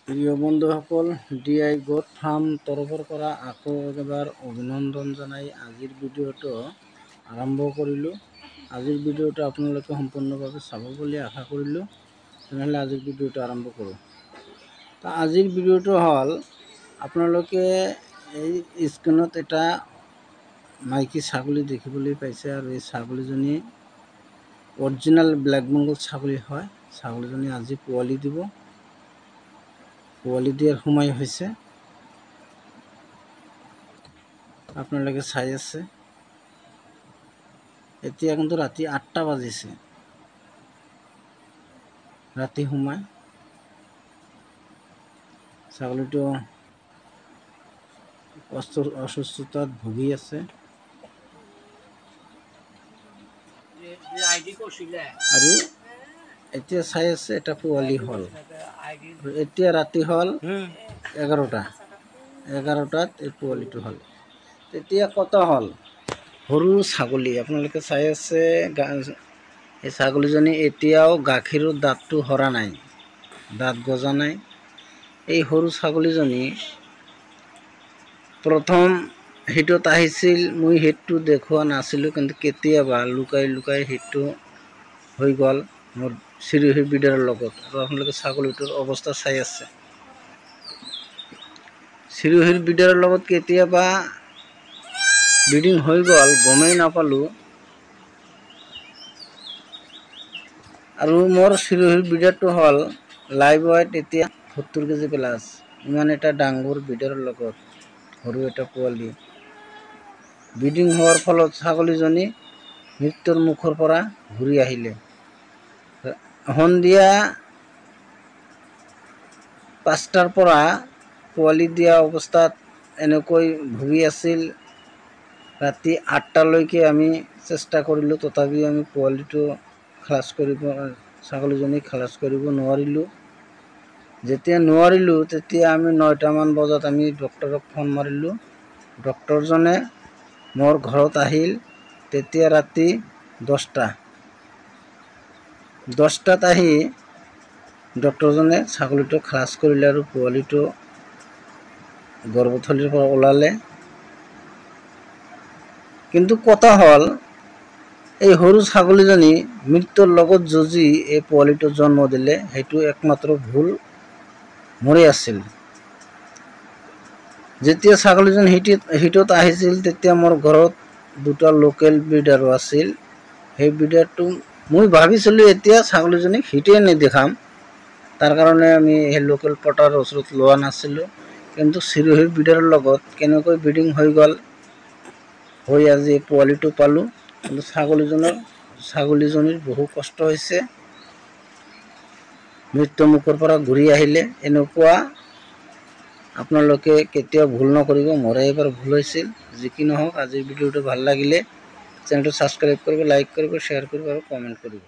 প্ৰিয় বন্ধুসকল, DI গোট ফাৰ্ম তৰফৰ পৰা আকৌ এবাৰ অভিনন্দন জনাই আজিৰ ভিডিঅ'টো আৰম্ভ কৰিলোঁ। আজিৰ ভিডিঅ'টো আপোনালোকে সম্পূৰ্ণভাৱে চাব বুলি আশা কৰিলোঁ। তেনেহ'লে আজিৰ ভিডিঅ'টো আৰম্ভ কৰোঁ। তো আজিৰ ভিডিঅ'টো হ'ল, আপোনালোকে এই স্ক্ৰীনত এটা মাইকী ছাগলী দেখিবলৈ পাইছে আৰু এই ছাগলীজনী অৰিজিনেল ব্লেক বেংগল ছাগলী হয়। ছাগলীজনী আজি পোৱালি দিব। পোৱালি দিয়াৰ সময় হৈছে, আপোনালোকে চাই আছে। এতিয়া কিন্তু ৰাতি ৮টা বাজিছে, ৰাতি সময়। ছাগলীটো অসুস্থতাত ভুগি আছে আৰু এতিয়া চাই আছে এটা পোৱালি হ'ল। এতিয়া ৰাতি হ'ল 11টাত এই পোৱালিটো হ'ল। তেতিয়া কত হ'ল সৰু ছাগলী, আপোনালোকে চাই আছে। এই ছাগলীজনী এতিয়াও গাখীৰৰ দাঁতটো সৰা নাই, দাঁত গজা নাই। এই সৰু ছাগলীজনী প্ৰথম হিটত আহিছিল, মই হিটটো দেখুওৱা নাছিলোঁ, কিন্তু কেতিয়াবা লুকাই লুকাই হিটটো হৈ গ'ল মোৰ চিৰহিৰ বিডাৰৰ লগত। আৰু আপোনালোকে ছাগলীটোৰ অৱস্থা চাই আছে। চিৰহিৰ বিডাৰৰ লগত কেতিয়াবা ব্ৰিডিং হৈ গ'ল, গমেই নাপালোঁ। আৰু মোৰ চিৰহিৰ বিডাৰটো হ'ল লাইভ ৱেইট এতিয়া 70 কেজি প্লাছ। ইমান এটা ডাঙৰ বিডাৰৰ লগত সৰু এটা পোৱালি। ব্ৰিডিং হোৱাৰ ফলত ছাগলীজনী মৃত্যুৰ মুখৰ পৰা ঘূৰি আহিলে। সন্ধিয়া 5টাৰ পৰা পোৱালি দিয়া অৱস্থাত এনেকৈ ভুগি আছিল। ৰাতি 8টালৈকে আমি চেষ্টা কৰিলোঁ, তথাপিও আমি পোৱালিটো ছাগলীজনী খালাচ কৰিব নোৱাৰিলোঁ। যেতিয়া নোৱাৰিলোঁ, তেতিয়া আমি 9টামান বজাত আমি ডক্টৰক ফোন মাৰিলোঁ। ডক্টৰজনে মোৰ ঘৰত আহিল। তেতিয়া ৰাতি 10টাত আহি ডক্টৰজনে ছাগলীটো খালাচ কৰিলে আৰু পোৱালিটো গৰ্ভথলীৰ পৰা ওলালে। কিন্তু কথা হ'ল, এই সৰু ছাগলীজনী মৃত্যুৰ লগত যুঁজি এই পোৱালিটো জন্ম দিলে। সেইটো একমাত্ৰ ভুল মোৰে আছিল। যেতিয়া ছাগলীজনী হিটত আহিছিল, তেতিয়া মোৰ ঘৰত 2টা লোকেল ব্ৰিডাৰো আছিল। সেই ব্ৰিডাৰটো মই ভাবিছিলোঁ এতিয়া ছাগলীজনীক হিটে নেদেখাম, তাৰ কাৰণে আমি সেই লোকেল পটাৰ ওচৰত লোৱা নাছিলোঁ। কিন্তু চিৰহিৰ ব্ৰিডাৰৰ লগত কেনেকৈ ব্ৰিডিং হৈ গ'ল, হৈ আজি পোৱালিটো পালোঁ। কিন্তু ছাগলীজনীৰ বহু কষ্ট হৈছে, মৃত্যু মুখৰ পৰা ঘূৰি আহিলে। এনেকুৱা আপোনালোকে কেতিয়াও ভুল নকৰিব। মোৰে এবাৰ ভুল হৈছিল। যি কি নহওক, আজিৰ ভিডিঅ'টো ভাল লাগিলে চেনেলটো ছাবস্ক্ৰাইব কৰিব, লাইক কৰিব, শ্বেয়াৰ কৰিব আৰু কমেণ্ট কৰিব।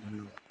ধন্যবাদ।